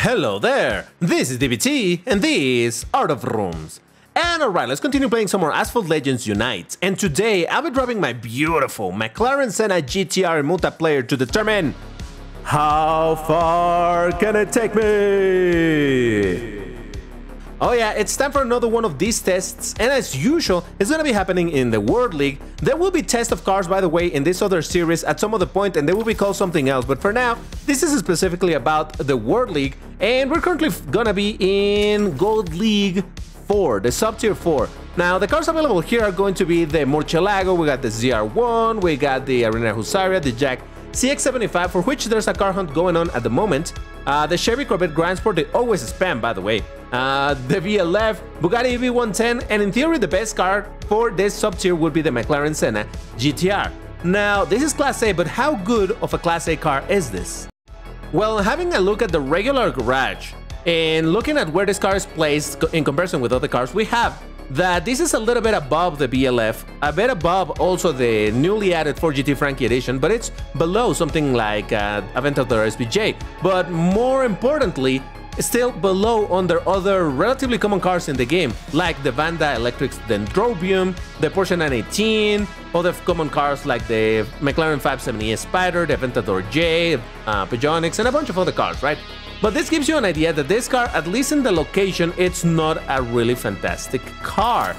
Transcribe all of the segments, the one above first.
Hello there, this is DBT, and this Art of Rooms. And alright, let's continue playing some more Asphalt Legends Unite. And today, I'll be dropping my beautiful McLaren Senna GTR in multiplayer to determine how far can it take me? Oh yeah, it's time for another one of these tests, and as usual, it's gonna be happening in the World League. There will be tests of cars, by the way, in this other series at some other point, and they will be called something else, but for now, this is specifically about the World League, and we're currently gonna be in Gold League 4, the sub-tier 4. Now, the cars available here are going to be the 𝐓𝐚𝐤𝐤𝐞, we got the ZR1, we got the Arena Husaria, the Jack CX-75, for which there's a car hunt going on at the moment. The Chevy Corvette Grand Sport, they always spam, by the way. The VLF, Bugatti EV110, and in theory the best car for this sub-tier would be the McLaren Senna GTR. Now, this is Class A, but how good of a Class A car is this? Well, having a look at the regular garage and looking at where this car is placed in comparison with other cars, we have that this is a little bit above the VLF, a bit above also the newly added 4GT Frankie Edition, but it's below something like Aventador SVJ. But more importantly, still below under other relatively common cars in the game, like the Vanda Electric's Dendrobium, the Porsche 918, other common cars like the McLaren 570S Spider, the Aventador J, Peugeot Onyx, and a bunch of other cars, right? But this gives you an idea that this car, at least in the location, it's not a really fantastic car.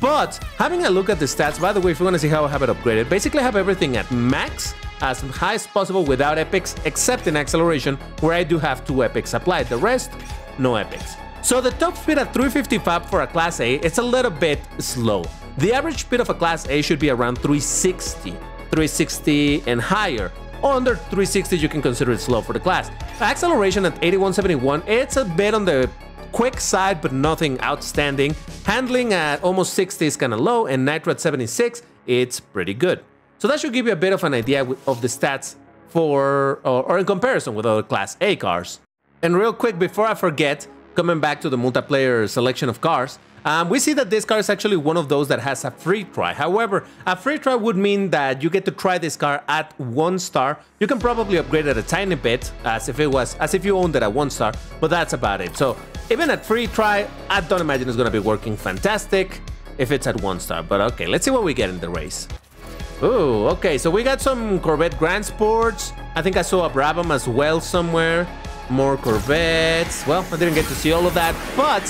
But having a look at the stats, by the way, if you want to see how I have it upgraded, basically I have everything at max, as high as possible without epics, except in acceleration, where I do have 2 epics applied. The rest, no epics. So the top speed at 355 for a Class A, it's a little bit slow. The average speed of a Class A should be around 360 and higher. Under 360, you can consider it slow for the class. Acceleration at 8171, it's a bit on the quick side, but nothing outstanding. Handling at almost 60 is kind of low, and nitro at 76, it's pretty good. So that should give you a bit of an idea of the stats for, or in comparison with other Class A cars. And real quick, before I forget, coming back to the multiplayer selection of cars, we see that this car is actually one of those that has a free try. However, a free try would mean that you get to try this car at 1 star. You can probably upgrade it a tiny bit, as if you owned it at 1 star, but that's about it. So even at free try, I don't imagine it's gonna be working fantastic if it's at 1 star. But okay, let's see what we get in the race. Ooh, okay, so we got some Corvette Grand Sports. I think I saw a Brabham as well somewhere. More Corvettes. Well, I didn't get to see all of that, but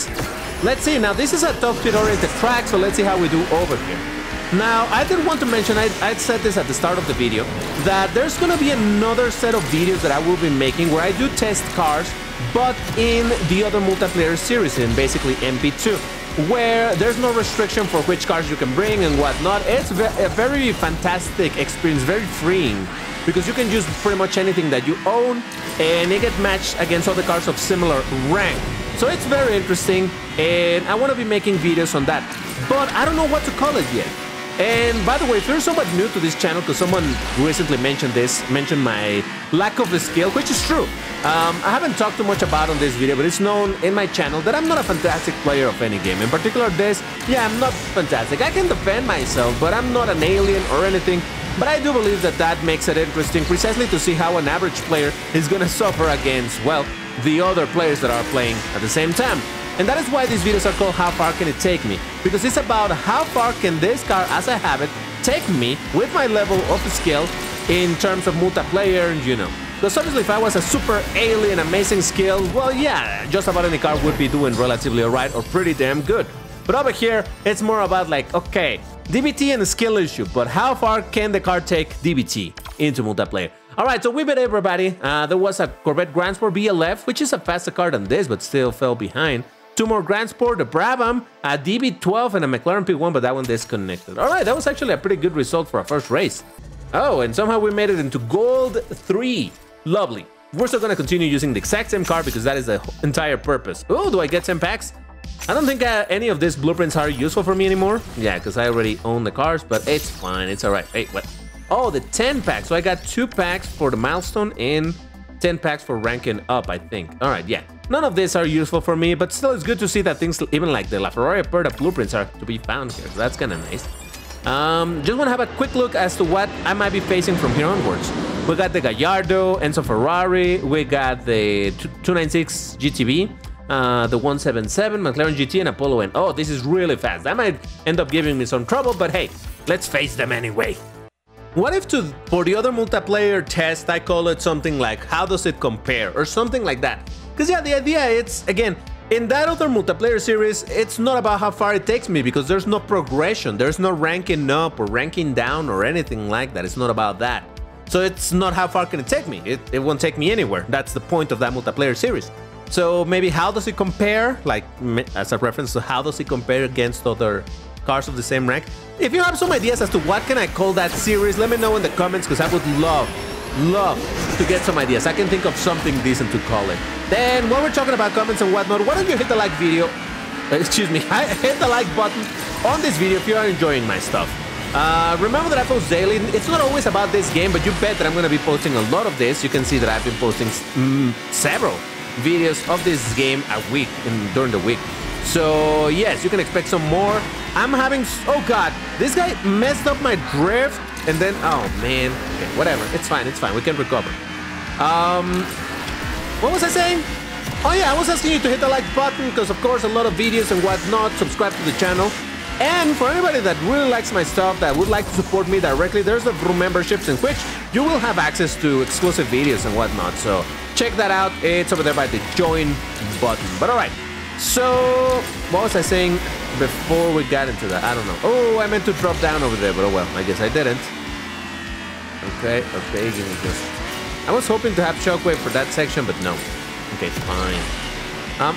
let's see. Now, this is a top speed oriented track, so let's see how we do over here. Now, I did want to mention, I'd said this at the start of the video, that there's gonna be another set of videos that I will be making where I do test cars, but in the other multiplayer series, in basically MP2, where there's no restriction for which cars you can bring and whatnot. It's a very fantastic experience, very freeing, because you can use pretty much anything that you own, and it gets matched against other cars of similar rank. So it's very interesting, and I want to be making videos on that, but I don't know what to call it yet. And by the way, if you're somewhat new to this channel, because someone recently mentioned my lack of skill, which is true. I haven't talked too much about on this video, but it's known in my channel that I'm not a fantastic player of any game. In particular this, yeah, I'm not fantastic. I can defend myself, but I'm not an alien or anything. But I do believe that that makes it interesting, precisely to see how an average player is gonna suffer against, well, the other players that are playing at the same time. And that is why these videos are called How Far Can It Take Me? Because it's about how far can this car, as I have it, take me with my level of skill in terms of multiplayer, you know. Because obviously if I was a super alien amazing skill, well yeah, just about any car would be doing relatively alright or pretty damn good. But over here, it's more about like, okay, DBT and a skill issue, but how far can the car take DBT into multiplayer? Alright, so we beat everybody. There was a Corvette Grand Sport VLF, which is a faster car than this, but still fell behind. 2 more Grand Sport, a Brabham, a DB12, and a McLaren P1, but that one disconnected. Alright, that was actually a pretty good result for our first race. Oh, and somehow we made it into Gold 3. Lovely. We're still gonna continue using the exact same car because that is the entire purpose. Oh, do I get 10 packs? I don't think any of these blueprints are useful for me anymore. Yeah, because I already own the cars, but it's fine, it's alright. Hey, what? Oh, the 10 packs. So I got 2 packs for the milestone and 10 packs for ranking up, I think. Alright, yeah. None of these are useful for me, but still it's good to see that things even like the LaFerrari Aperta blueprints are to be found here. So that's kind of nice. Just want to have a quick look as to what I might be facing from here onwards. We got the Gallardo, Enzo Ferrari. We got the 296 GTB, the 177 McLaren GT, and Apollo N. Oh, this is really fast. That might end up giving me some trouble, but hey, let's face them anyway. What if for the other multiplayer test, I call it something like, how does it compare? Or something like that. Because yeah, the idea it's, again, in that other multiplayer series, it's not about how far it takes me because there's no progression. There's no ranking up or ranking down or anything like that. It's not about that. So it's not how far can it take me. It won't take me anywhere. That's the point of that multiplayer series. So maybe how does it compare? Like as a reference to how does it compare against other cars of the same rank? If you have some ideas as to what can I call that series, let me know in the comments because I would love to get some ideas. I can think of something decent to call it. Then while we're talking about comments and whatnot, why don't you hit the like video, hit the like button on this video if you are enjoying my stuff. Remember that I post daily. It's not always about this game, but you bet that I'm going to be posting a lot of this. You can see that I've been posting several videos of this game a week during the week. So yes, you can expect some more. I'm having, oh god, this guy messed up my drift and then, oh man, okay, whatever, it's fine, we can recover. What was I saying? Oh yeah, I was asking you to hit the like button because of course a lot of videos and whatnot, subscribe to the channel. And for anybody that really likes my stuff, that would like to support me directly, there's the Vroom memberships in which you will have access to exclusive videos and whatnot. So check that out, it's over there by the join button. But alright. So, what was I saying before we got into that? I don't know. Oh, I meant to drop down over there, but oh well, I guess I didn't. Okay, give me just... I was hoping to have Shockwave for that section, but no. Okay, fine.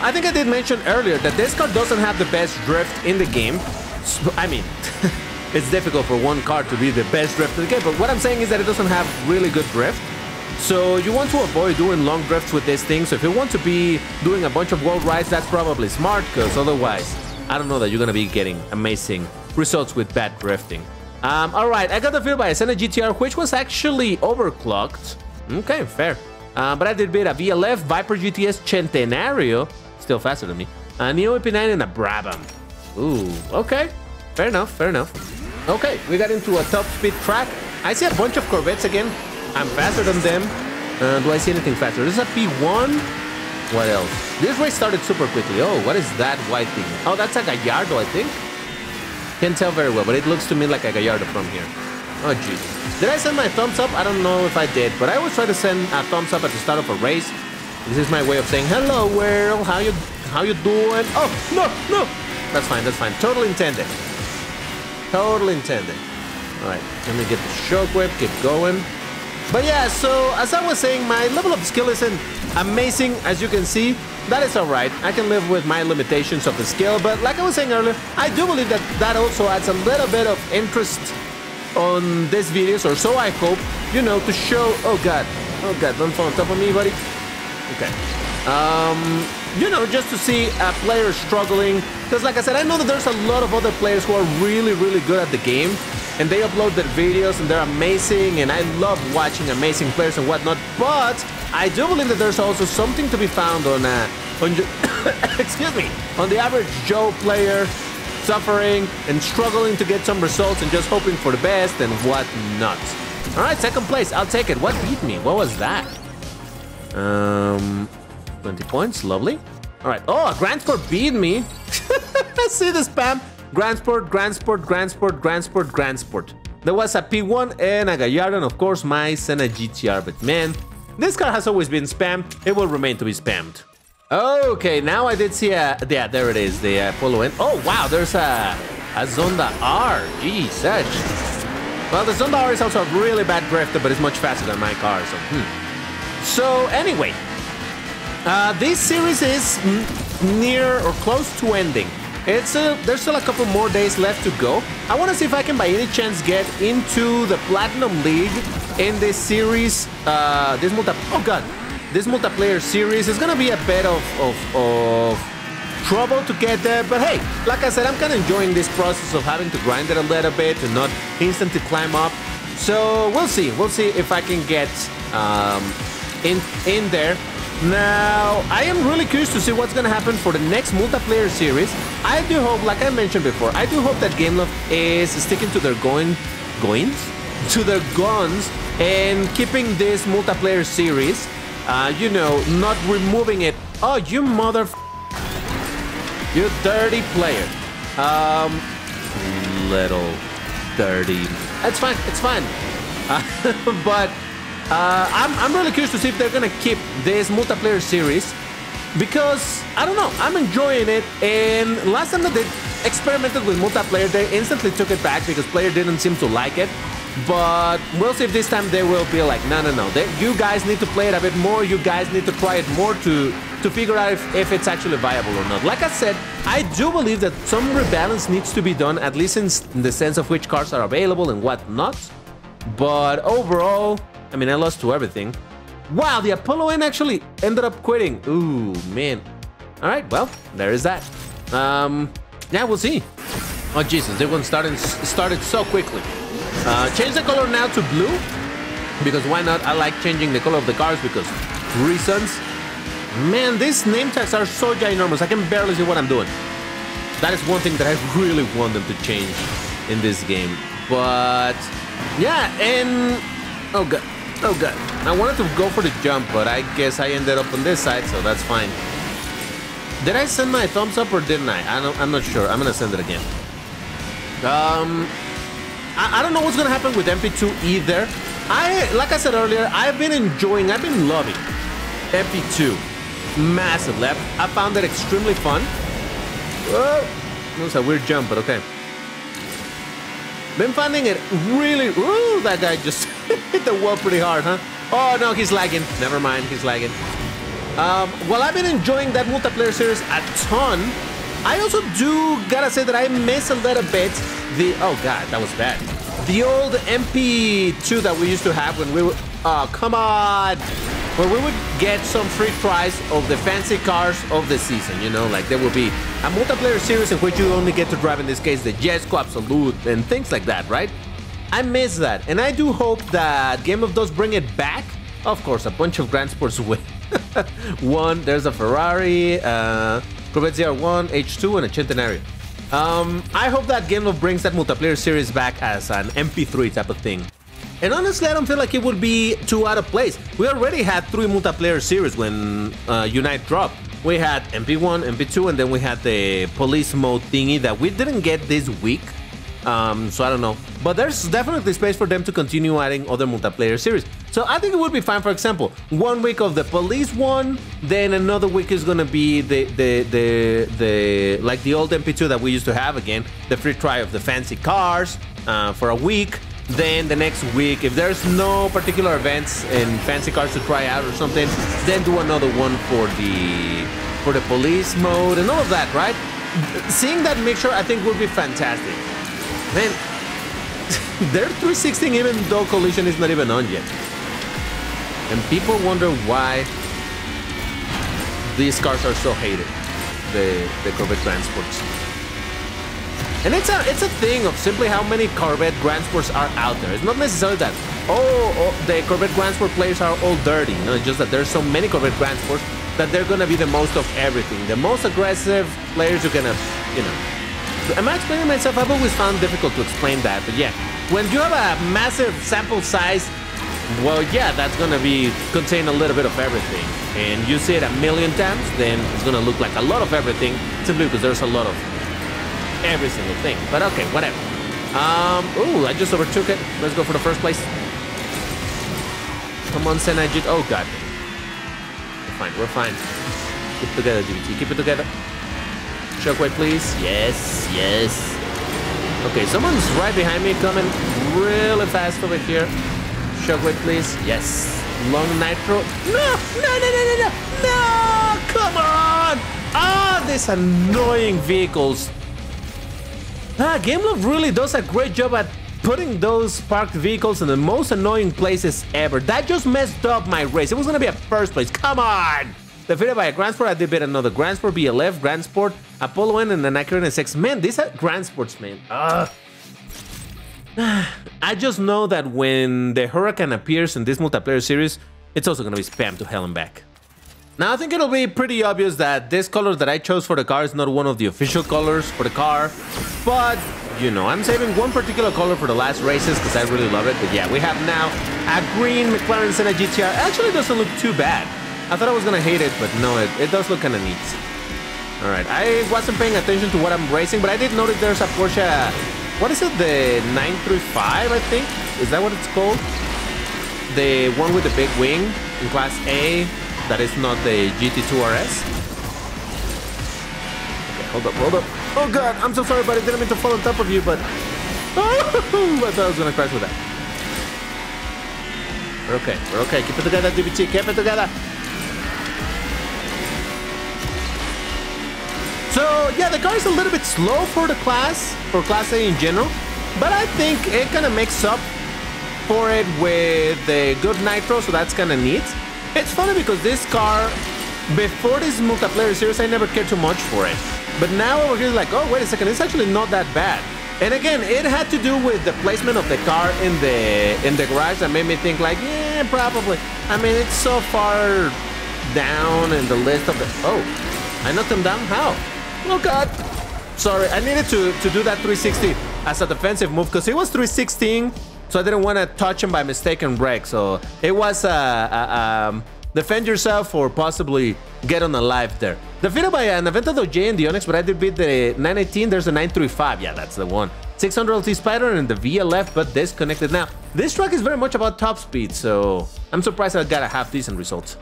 I think I did mention earlier that this car doesn't have the best drift in the game. So, I mean, it's difficult for one car to be the best drift in the game, but what I'm saying is that it doesn't have really good drift. So you want to avoid doing long drifts with this thing. So if you want to be doing a bunch of world rides, that's probably smart, because otherwise, I don't know that you're going to be getting amazing results with bad drifting. Alright, I got the feel by a Senna GTR, which was actually overclocked. Okay, fair. But I did beat a VLF, Viper GTS Centenario, still faster than me, a Neo EP9 and a Brabham. Ooh, okay. Fair enough, fair enough. Okay, we got into a top speed track. I see a bunch of Corvettes again. I'm faster than them. Do I see anything faster? This is a P1. What else? This race started super quickly. Oh, what is that white thing? Oh, that's a Gallardo, I think. Can't tell very well, but it looks to me like a Gallardo from here. Oh, jeez. Did I send my thumbs up? I don't know if I did, but I always try to send a thumbs up at the start of a race. This is my way of saying, hello, world. How you doing? Oh, no. That's fine, that's fine. Totally intended. Totally intended. All right, let me get the shockwave, keep going. But yeah, so as I was saying, my level of skill isn't amazing, as you can see. That is alright. I can live with my limitations of the skill, but like I was saying earlier, I do believe that that also adds a little bit of interest on these videos, or so I hope, you know, to show... Oh god, don't fall on top of me, buddy. Okay. You know, just to see a player struggling, because like I said, I know that there's a lot of other players who are really, really good at the game, and they upload their videos and they're amazing, and I love watching amazing players and whatnot, but I do believe that there's also something to be found on excuse me, on the average Joe player, suffering and struggling to get some results and just hoping for the best and whatnot. Alright, second place, I'll take it. What beat me? What was that? 20 points, lovely. Alright, oh, a Grand Sport beat me. See the spam? Grand Sport, Grand Sport, Grand Sport, Grand Sport, Grand Sport. There was a P1 and a Gallardo, and of course my Senna GTR, but man, this car has always been spammed. It will remain to be spammed. Okay, now I did see a... Yeah, there it is, the Polo N. Oh, wow, there's a Zonda R. Gee, such. Well, the Zonda R is also a really bad drifter, but it's much faster than my car, so... So, anyway. This series is near or close to ending. There's still a couple more days left to go. I want to see if I can by any chance get into the Platinum League in this series. This multiplayer series is gonna be a bit of trouble to get there, but hey, like I said, I'm kind of enjoying this process of having to grind it a little bit and not instantly climb up. So we'll see if I can get in there. Now, I am really curious to see what's going to happen for the next multiplayer series. I do hope, like I mentioned before, I do hope that GameLoft is sticking to their to their guns and keeping this multiplayer series, you know, not removing it. Oh, you you dirty player. Little dirty. It's fine, it's fine. But I'm really curious to see if they're gonna keep this multiplayer series, because I don't know, I'm enjoying it. And last time that they experimented with multiplayer, they instantly took it back because player didn't seem to like it. But we'll see if this time they will be like, no, you guys need to play it a bit more. You guys need to try it more to figure out if it's actually viable or not. Like I said, I do believe that some rebalance needs to be done, at least in the sense of which cars are available and what not. But overall, I mean, I lost to everything. Wow, the Apollo N actually ended up quitting. Ooh, man. All right, well, there is that. Yeah, we'll see. Oh, Jesus, this one started so quickly. Change the color now to blue, because why not? I like changing the color of the cars because reasons. Man, these name tags are so ginormous. I can barely see what I'm doing. That is one thing that I really want them to change in this game. But yeah, and oh god, I wanted to go for the jump, but I guess I ended up on this side, so that's fine. Did I send my thumbs up or didn't I? I'm not sure. I'm gonna send it again. I don't know what's gonna happen with MP2 either. Like I said earlier, I've been loving MP2 massively. I found it extremely fun. Whoa, that was a weird jump, but okay. Been finding it really. Ooh, that guy just hit the wall pretty hard, huh? Oh no, he's lagging. Never mind, he's lagging. Well, I've been enjoying that multiplayer series a ton. I also do gotta say that I miss a little bit oh god, that was bad. The old MP2 that we used to have when we were, oh come on, where we would get some free tries of the fancy cars of the season, you know, like there would be a multiplayer series in which you only get to drive, in this case, the 𝐓𝐚𝐤𝐞 Absolute and things like that, right? I miss that, and I do hope that Game of does bring it back. Of course, a bunch of Grand Sports win. One, there's a Ferrari, Corvette ZR1, H2, and a Centenario. I hope that Game of brings that multiplayer series back as an MP3 type of thing. And honestly, I don't feel like it would be too out of place. We already had 3 multiplayer series when Unite dropped. We had MP1, MP2, and then we had the police mode thingy that we didn't get this week. So I don't know. But there's definitely space for them to continue adding other multiplayer series. So I think it would be fine, for example, 1 week of the police one, then another week is gonna be like the old MP2 that we used to have again, the free try of the fancy cars for a week. Then the next week, if there's no particular events and fancy cars to try out or something, then do another one for the police mode and all of that, right? Seeing that mixture, I think would be fantastic. Man, they're 316 even though Collision is not even on yet. And people wonder why these cars are so hated, the Corvette Grand Sports. And it's a thing of simply how many Corvette Grand Sports are out there. It's not necessarily that, oh the Corvette Grand Sport players are all dirty. You know, it's just that there's so many Corvette Grand Sports that they're gonna be the most of everything. The most aggressive players are gonna, you know. Am I explaining myself? I've always found it difficult to explain that, but yeah. When you have a massive sample size, well, yeah, that's gonna contain a little bit of everything. And you see it a million times, then it's gonna look like a lot of everything, simply because there's a lot of every single thing. But okay, whatever. Ooh, I just overtook it. Let's go for the first place. Come on, Senna. Oh, God. We're fine. Keep it together, GBT. Keep it together. Shockwave, please. Yes, yes. Okay, someone's right behind me, coming really fast over here. Shockwave, please. Yes. Long nitro. No! No! Come on! Ah, these annoying vehicles. GameLove really does a great job at putting those parked vehicles in the most annoying places ever. That just messed up my race. It was gonna be a first place. Come on! Defeated by a Grand Sport, I did beat another Grand Sport, BLF, Grand Sport, Apollo N, and an McLaren SX. Man, these are Grand Sports, man. I just know that when the Huracan appears in this multiplayer series, it's also gonna be spammed to hell and back. Now, I think it'll be pretty obvious that this color that I chose for the car is not one of the official colors for the car, but you know. I'm saving one particular color for the last races because I really love it. But yeah, we have now a green McLaren Senna GTR. Actually, doesn't look too bad. I thought I was going to hate it, but no, it does look kind of neat. All right, I wasn't paying attention to what I'm racing, but I did notice there's a Porsche, what is it, the 935, I think? Is that what it's called? The one with the big wing in Class A, that is not the GT2 RS. Okay, hold up, hold up. Oh God, I'm so sorry, but I didn't mean to fall on top of you, but... Oh, I thought I was gonna crash with that. We're okay, keep it together, DBT, keep it together. So, yeah, the car is a little bit slow for the Class A in general, but I think it kind of makes up for it with the good nitro, so that's kind of neat. It's funny because this car, before this multiplayer series, I never cared too much for it. But now over here, like, oh, wait a second, it's actually not that bad. And again, it had to do with the placement of the car in the garage that made me think like, yeah, probably. I mean, it's so far down in the list of the... Oh, I knocked him down? How? Oh God. Sorry, I needed to do that 360 as a defensive move because he was 316, so I didn't want to touch him by mistake and wreck. So it was defend yourself or possibly get on a life there. Defeated by an Aventador J in the Onyx, but I did beat the 918. There's a 935. Yeah, that's the one. 600 LT Spider and the VLF, but disconnected now. This track is very much about top speed, so I'm surprised I got a half decent results.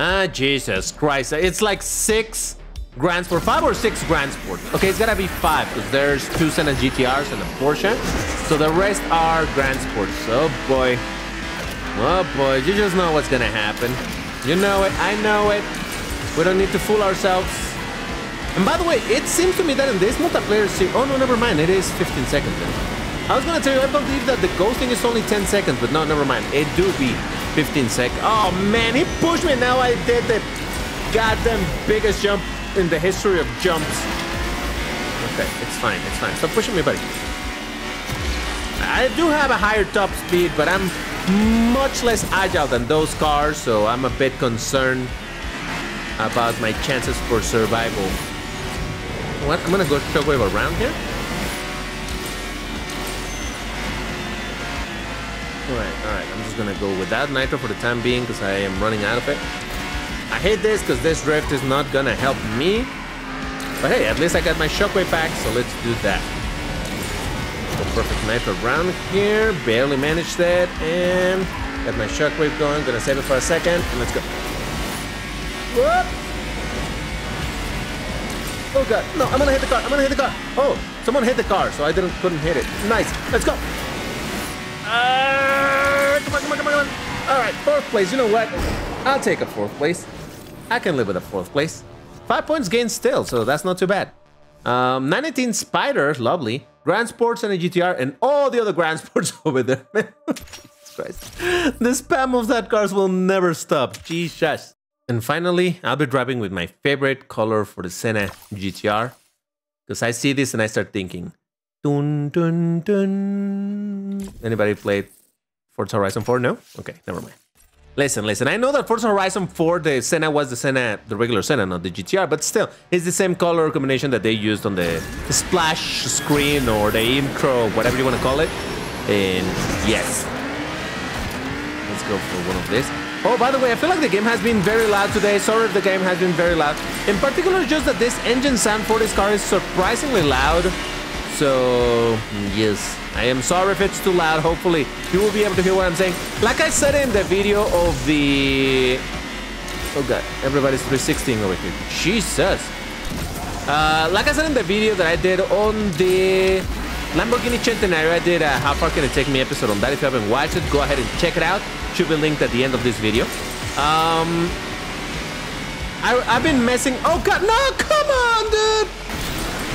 Ah, Jesus Christ. It's like 6 Grand Sport, 5 or 6 Grand Sport. Okay, it's gotta be 5 because there's 2 Senna GTRs and a Porsche. So the rest are Grand Sports. Oh boy. Oh boy, you just know what's gonna happen. You know it, I know it. We don't need to fool ourselves. And by the way, it seems to me that in this multiplayer series... Oh no, never mind, it is 15 seconds then. I was gonna tell you, I believe that the ghosting is only 10 seconds, but no, never mind. It do be 15 seconds. Oh man, he pushed me. Now I did the goddamn biggest jump in the history of jumps. Okay, it's fine, it's fine. Stop pushing me, buddy. I do have a higher top speed, but I'm much less agile than those cars, so I'm a bit concerned about my chances for survival. What? I'm gonna go shockwave around here. Alright, I'm just gonna go without nitro for the time being because I am running out of it. I hate this because this drift is not gonna help me. But hey, at least I got my shockwave back, so let's do that. So perfect nitro around here, barely managed that, and got my shockwave going. Gonna save it for a second, and let's go. Whoop! Oh god, no, I'm gonna hit the car, I'm gonna hit the car. Oh, someone hit the car, so I couldn't hit it. Nice, let's go. Come on. Alright, 4th place, you know what? I'll take a 4th place. I can live with a 4th place. 5 points gained still, so that's not too bad. 918 Spider, lovely. Grand Sports and a GTR, and all the other Grand Sports over there. Jesus Christ. The spam of that cars will never stop. Jesus. And finally, I'll be driving with my favorite color for the Senna GTR. Because I see this and I start thinking, dun dun dun. Anybody played Forza Horizon 4? No? Okay, never mind. Listen, I know that Forza Horizon 4, the Senna was the regular Senna, not the GTR, but still, it's the same color combination that they used on the splash screen or the 𝐓𝐚𝐤𝐞, whatever you want to call it. And yes. Let's go for one of these. Oh, by the way, I feel like the game has been very loud today. Sorry if the game has been very loud. In particular, just that this engine sound for this car is surprisingly loud. So, yes, I am sorry if it's too loud. Hopefully, you will be able to hear what I'm saying. Like I said in the video of the... Oh god, everybody's 316 over here. Jesus. Like I said in the video that I did on the Lamborghini Centenario, I did a How Far Can It Take Me episode on that. If you haven't watched it, go ahead and check it out. Should be linked at the end of this video. I've been messing... Oh god, no, come on, dude!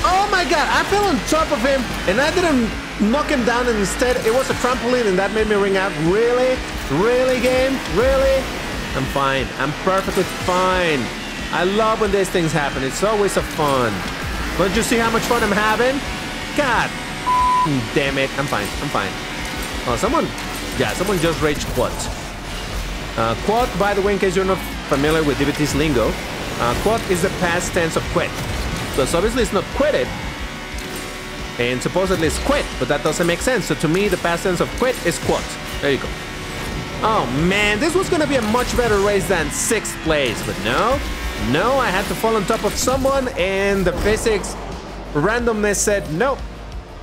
Oh my god, I fell on top of him and I didn't knock him down, and instead it was a trampoline and that made me ring out. Really? Really, game? Really? I'm fine. I'm perfectly fine. I love when these things happen. It's always a fun. Don't you see how much fun I'm having? God damn it. I'm fine. I'm fine. Oh, someone just rage quad. Quad, by the way, in case you're not familiar with DBT's lingo, quad is the past tense of quit. So obviously it's not quitted. And supposedly it's quit, but that doesn't make sense. So to me, the past tense of quit is quote. There you go. Oh man, this was gonna be a much better race than 6th place, but no, I had to fall on top of someone, and the physics randomness said no,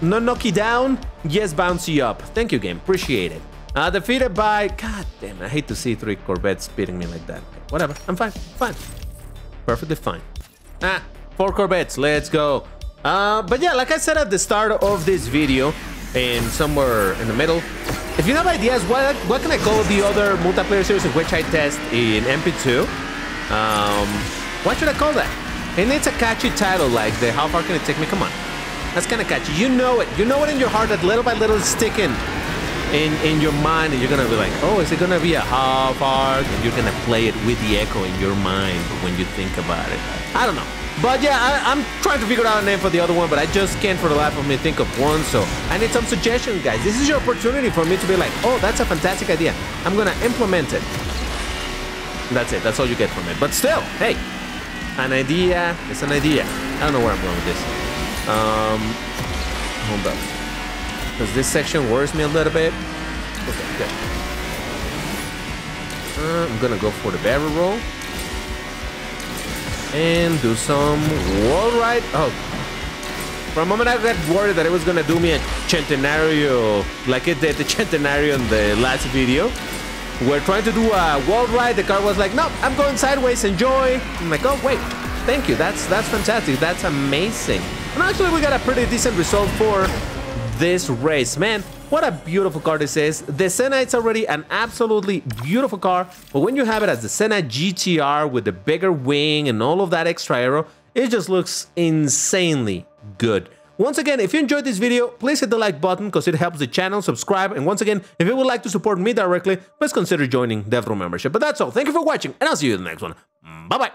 no knock you down, yes bounce you up. Thank you, game, appreciate it. Defeated by, god damn, I hate to see 3 Corvettes beating me like that. Whatever, I'm fine, perfectly fine. 4 Corvettes, let's go. But yeah, like I said at the start of this video, and somewhere in the middle, if you have ideas, what can I call the other multiplayer series in which I test in MP2? What should I call that? And it's a catchy title, like the How Far Can It Take Me? Come on, that's kind of catchy. You know it in your heart, that little by little is sticking in your mind, and you're gonna be like, oh, is it gonna be a How Far? And you're gonna play it with the echo in your mind when you think about it. I don't know. But yeah, I'm trying to figure out a name for the other one, but I just can't for the life of me think of one, so I need some suggestions, guys. This is your opportunity for me to be like, oh, that's a fantastic idea. I'm gonna implement it. That's it. That's all you get from it. But still, hey, an idea is an idea. I don't know where I'm going with this. Hold up. Because this section worries me a little bit. Okay, good. I'm gonna go for the barrel roll. And do some wall ride. Oh, for a moment I got worried that it was gonna do me a Centenario, like it did the Centenario in the last video. We're trying to do a wall ride. The car was like, no, I'm going sideways, enjoy. I'm like, oh wait, thank you. That's fantastic. That's amazing. And actually, we got a pretty decent result for this race, man. What a beautiful car this is. The Senna, it's already an absolutely beautiful car, but when you have it as the Senna GTR with the bigger wing and all of that extra aero, it just looks insanely good. Once again, if you enjoyed this video, please hit the like button because it helps the channel, subscribe, and once again, if you would like to support me directly, please consider joining the 𝐓𝐚𝐤𝐿 membership. But that's all. Thank you for watching, and I'll see you in the next one. Bye-bye.